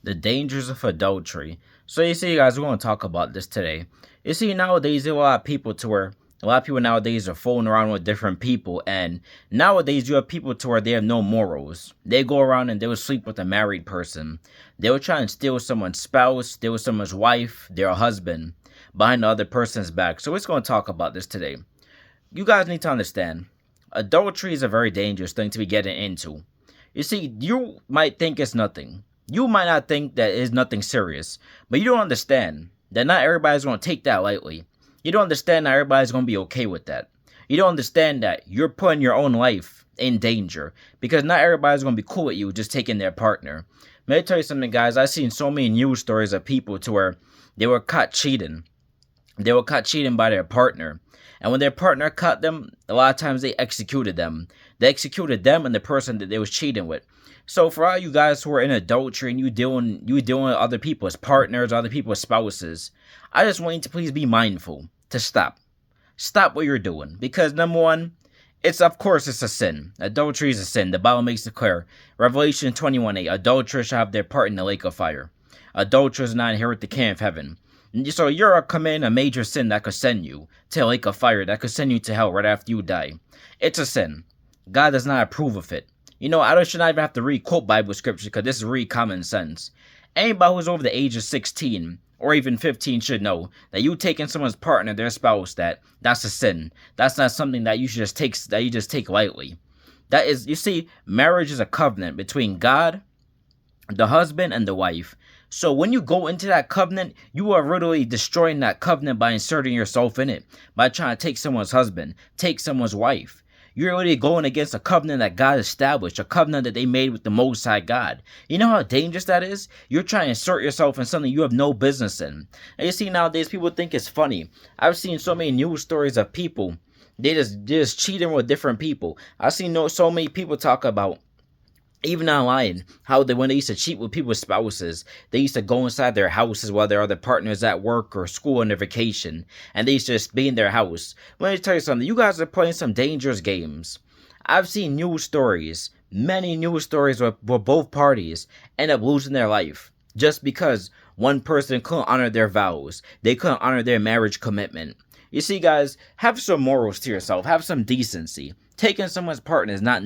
The dangers of adultery. So you see, guys, we're going to talk about this today. You see, nowadays there are a lot of people to where a lot of people nowadays are fooling around with different people, and nowadays you have people to where they have no morals. They go around and they will sleep with a married person. They will try and steal someone's spouse, steal someone's wife, their husband, behind the other person's back. So we're just going to talk about this today. You guys need to understand, adultery is a very dangerous thing to be getting into. You see, you might think it's nothing. You might not think that it's nothing serious, but you don't understand that not everybody's going to take that lightly. You don't understand that everybody's going to be okay with that. You don't understand that you're putting your own life in danger because not everybody's going to be cool with you just taking their partner. Let me tell you something, guys. I've seen so many news stories of people to where they were caught cheating. They were caught cheating by their partner. And when their partner caught them, a lot of times they executed them. They executed them and the person that they was cheating with. So for all you guys who are in adultery and you dealing with other people's partners, other people's spouses, I just want you to please be mindful to stop. Stop what you're doing. Because number one, it's a sin. Adultery is a sin. The Bible makes it clear. Revelation 21:8, adulterers shall have their part in the lake of fire. Adulterers not inherit the kingdom of heaven. So you're committing a major sin that could send you to a lake of fire, that could send you to hell right after you die. It's a sin. God does not approve of it. I should not even have to read quote Bible scripture because this is really common sense. Anybody who's over the age of 16 or even 15 should know that you taking someone's partner, their spouse, that's a sin. That's not something that you just take lightly. That is, you see, marriage is a covenant between God, the husband, and the wife. So when you go into that covenant, you are literally destroying that covenant by inserting yourself in it, by trying to take someone's husband, take someone's wife. You're already going against a covenant that God established, a covenant that they made with the Most High God. You know how dangerous that is? You're trying to insert yourself in something you have no business in. And you see, nowadays people think it's funny. I've seen so many news stories of people, they just cheating with different people. I've seen so many people talk about, even online, how when they used to cheat with people's spouses, they used to go inside their houses while their other partners at work or school on their vacation, and they used to just be in their house. Let me tell you something, you guys are playing some dangerous games. I've seen news stories, many news stories where both parties end up losing their life just because one person couldn't honor their vows, they couldn't honor their marriage commitment. You see, guys, have some morals to yourself, have some decency. Taking someone's partner is not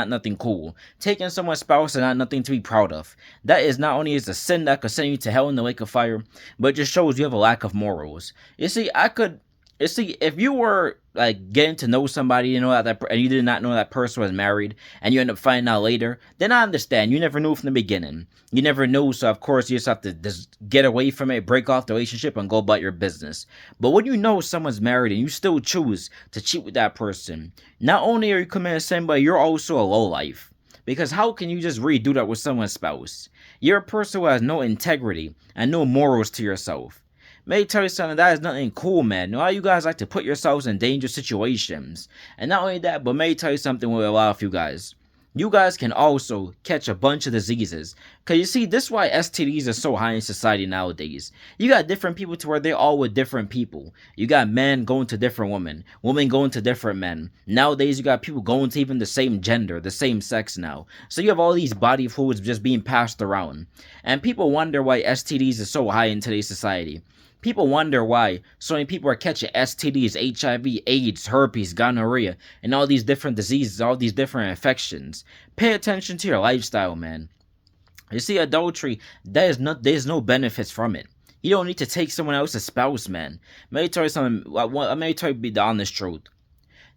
nothing cool. Taking someone's spouse is not nothing to be proud of. That is not only is a sin that could send you to hell in the lake of fire, but it just shows you have a lack of morals. If you were like getting to know somebody, and you did not know that person was married, and you end up finding out later, then I understand. You never knew from the beginning. You never knew, so of course you just have to just get away from it, break off the relationship, and go about your business. But when you know someone's married and you still choose to cheat with that person, not only are you committing a sin, but you're also a lowlife. Because how can you just redo that with someone's spouse? You're a person who has no integrity and no morals to yourself. May tell you something, that is nothing cool, man. A lot of you guys like to put yourselves in dangerous situations. And not only that, but may tell you something with a lot of you guys. You guys can also catch a bunch of diseases. Because you see, this is why STDs are so high in society nowadays. You got different people to where they're all with different people. You got men going to different women. Women going to different men. Nowadays, you got people going to even the same gender, the same sex now. So you have all these body fluids just being passed around. And people wonder why STDs are so high in today's society. People wonder why so many people are catching STDs, HIV, AIDS, herpes, gonorrhea, and all these different diseases, all these different infections. Pay attention to your lifestyle, man. You see, adultery, there's no benefits from it. You don't need to take someone else's spouse, man. Let me tell you something. Let me tell you the honest truth.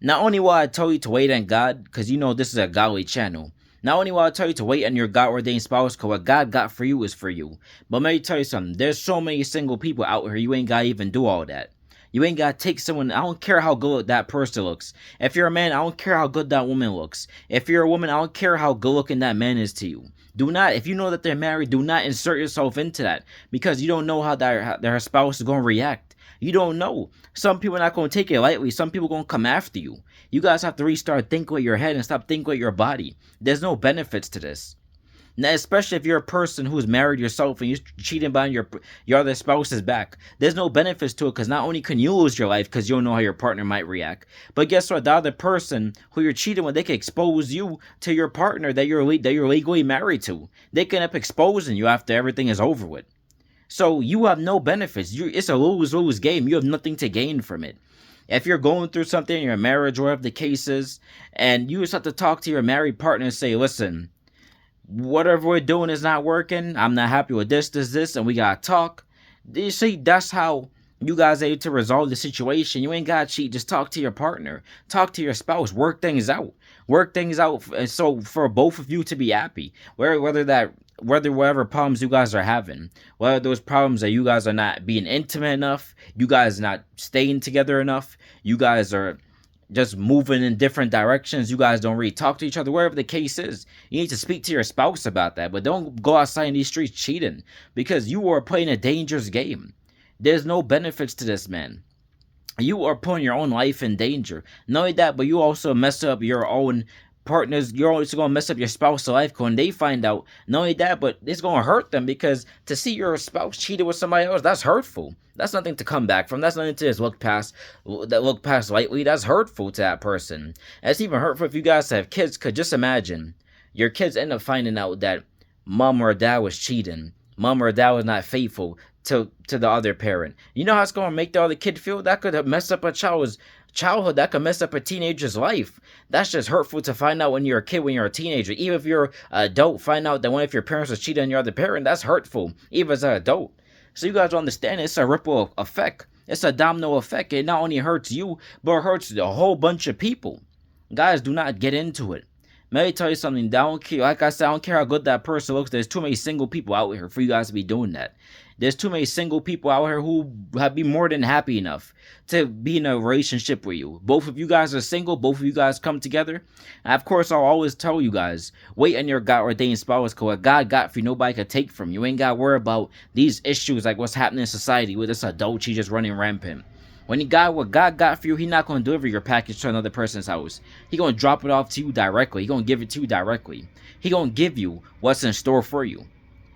Not only will I tell you to wait on God, because this is a godly channel. Not only will I tell you to wait on your God-ordained spouse, because what God got for you is for you. But let me tell you something. There's so many single people out here, you ain't got to even do all that. You ain't got to take someone, I don't care how good that person looks. If you're a man, I don't care how good that woman looks. If you're a woman, I don't care how good looking that man is to you. Do not, if you know that they're married, do not insert yourself into that. Because you don't know how their spouse is going to react. You don't know. Some people are not going to take it lightly. Some people are going to come after you. You guys have to restart thinking with your head and stop thinking with your body. There's no benefits to this. Now, especially if you're a person who's married yourself and you're cheating behind your other spouse's back, there's no benefits to it because not only can you lose your life because you don't know how your partner might react, but guess what? The other person who you're cheating with, they can expose you to your partner that you're legally married to. They can end up exposing you after everything is over with. So you have no benefits. It's a lose-lose game. You have nothing to gain from it. If you're going through something in your marriage or whatever the case is, and you just have to talk to your married partner and say, listen, whatever we're doing is not working. I'm not happy with this, and we gotta talk. You see, that's how you guys are able to resolve the situation. You ain't gotta cheat. Just talk to your partner, talk to your spouse, work things out, so for both of you to be happy. Whether whatever problems you guys are having, whether those problems that you guys are not being intimate enough, you guys are not staying together enough, you guys are just moving in different directions, you guys don't really talk to each other, whatever the case is, you need to speak to your spouse about that. But don't go outside in these streets cheating, because you are playing a dangerous game. There's no benefits to this, man. You are putting your own life in danger. Not only that, but you also mess up your own partners. You're also going to mess up your spouse's life when they find out. Not only that, but it's going to hurt them, because to see your spouse cheated with somebody else, that's hurtful. That's nothing to come back from. That's nothing to just look past lightly. That's hurtful to that person. And it's even hurtful if you guys have kids, because just imagine your kids end up finding out that mom or dad was cheating. Mom or dad was not faithful to the other parent. You know how it's going to make the other kid feel? That could mess up a childhood. That could mess up a teenager's life. That's just hurtful to find out when you're a kid, when you're a teenager. Even if you're an adult, find out that one of your parents was cheating on your other parent, that's hurtful, even as an adult. So you guys understand, it's a ripple effect. It's a domino effect. It not only hurts you, but it hurts a whole bunch of people. Guys, do not get into it. Let me tell you something. Like I said, I don't care how good that person looks. There's too many single people out here for you guys to be doing that. There's too many single people out here who have be more than happy enough to be in a relationship with you. Both of you guys are single. Both of you guys come together. And of course, I'll always tell you guys, wait on your God-ordained spouse, because what God got for you, nobody can take from you. You ain't got to worry about these issues like what's happening in society with this adultery just running rampant. When what God got for you, He's not going to deliver your package to another person's house. He's going to drop it off to you directly. He's going to give it to you directly. He's going to give you what's in store for you.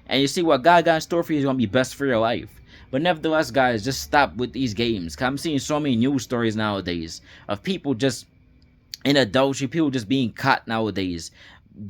And you see, what God got in store for you is going to be best for your life. But nevertheless, guys, just stop with these games. Cause I'm seeing so many news stories nowadays of people just in adultery, people just being caught nowadays,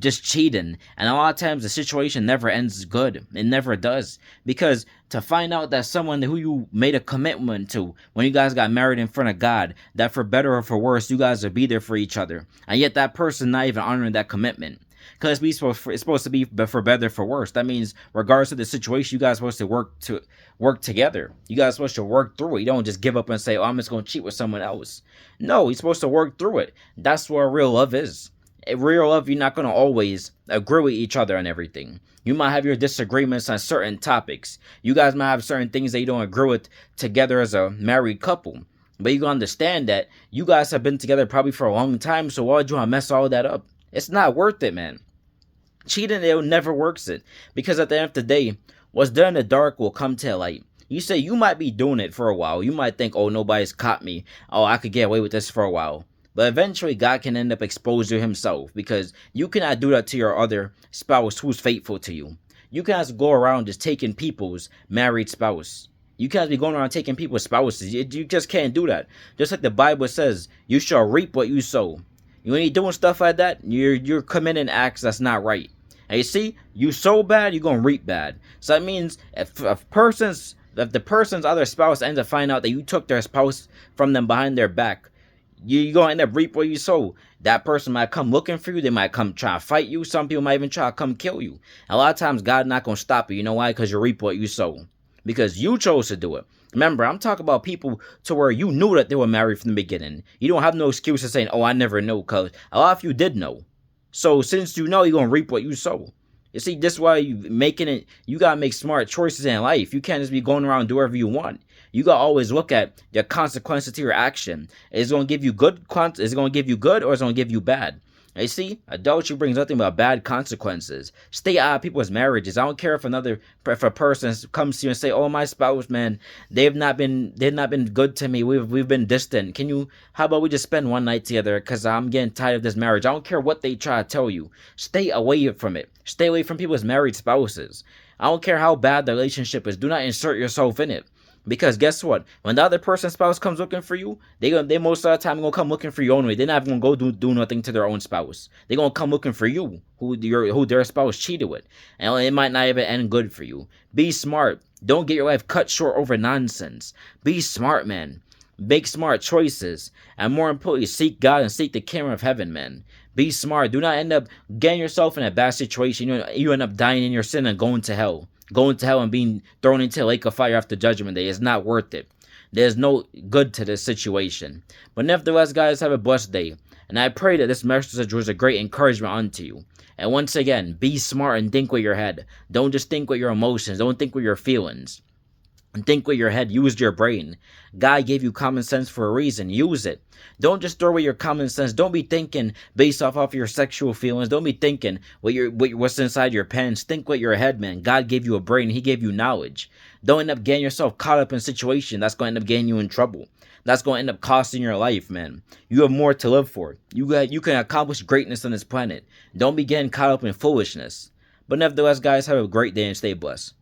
just cheating. And a lot of times the situation never ends good. It never does. Because to find out that someone who you made a commitment to when you guys got married in front of God, that for better or for worse, you guys will be there for each other. And yet that person not even honoring that commitment. Because it's supposed to be for better for worse. That means regardless of the situation, you guys are supposed to work together. You guys are supposed to work through it. You don't just give up and say, oh, I'm just going to cheat with someone else. No, you're supposed to work through it. That's what real love is. In real love, you're not going to always agree with each other on everything. You might have your disagreements on certain topics. You guys might have certain things that you don't agree with together as a married couple. But you gotta understand that you guys have been together probably for a long time, so why would you want to mess all that up? It's not worth it, man. Cheating, it never works it. Because at the end of the day, what's done in the dark will come to light. You say you might be doing it for a while. You might think, oh, nobody's caught me. Oh, I could get away with this for a while. But eventually, God can end up exposing you Himself, because you cannot do that to your other spouse who's faithful to you. You cannot go around just taking people's married spouse. You can't be going around taking people's spouses. You just can't do that. Just like the Bible says, you shall reap what you sow. When you're doing stuff like that, you're committing acts that's not right. And you see, you sow bad, you're gonna reap bad. So that means if the person's other spouse ends up finding out that you took their spouse from them behind their back, you're gonna end up reap what you sow. That person might come looking for you. They might come try to fight you. Some people might even try to come kill you. A lot of times, God not gonna stop you. You know why? Because you reap what you sow. Because you chose to do it. Remember, I'm talking about people to where you knew that they were married from the beginning. You don't have no excuse of saying, oh, I never knew, because a lot of you did know. So since you know, you're going to reap what you sow. You see, this is why you got to make smart choices in life. You can't just be going around and do whatever you want. You got to always look at the consequences to your action. Is it going to give you good, or is it going to give you bad? You see, adultery brings nothing but bad consequences. Stay out of people's marriages. I don't care if a person comes to you and say, "Oh, my spouse, man, they've not been good to me. We've been distant. How about we just spend one night together? Cause I'm getting tired of this marriage." I don't care what they try to tell you. Stay away from it. Stay away from people's married spouses. I don't care how bad the relationship is. Do not insert yourself in it. Because guess what? When the other person's spouse comes looking for you, they most of the time gonna come looking for you only. They're not even gonna go do nothing to their own spouse. They're gonna come looking for you, who their spouse cheated with, and it might not even end good for you. Be smart. Don't get your life cut short over nonsense. Be smart, man. Make smart choices, and more importantly, seek God and seek the kingdom of heaven, man. Be smart. Do not end up getting yourself in a bad situation. You end up dying in your sin and going to hell. Going to hell and being thrown into a lake of fire after judgment day is not worth it. There's no good to this situation. But nevertheless, guys, have a blessed day. And I pray that this message was a great encouragement unto you. And once again, be smart and think with your head. Don't just think with your emotions. Don't think with your feelings. And think with your head. Use your brain. God gave you common sense for a reason. Use it. Don't just throw away your common sense. Don't be thinking based off your sexual feelings. Don't be thinking what's inside your pants. Think with your head, man. God gave you a brain. He gave you knowledge. Don't end up getting yourself caught up in a situation that's going to end up getting you in trouble. That's going to end up costing your life, man. You have more to live for. You can accomplish greatness on this planet. Don't be getting caught up in foolishness. But nevertheless, guys, have a great day and stay blessed.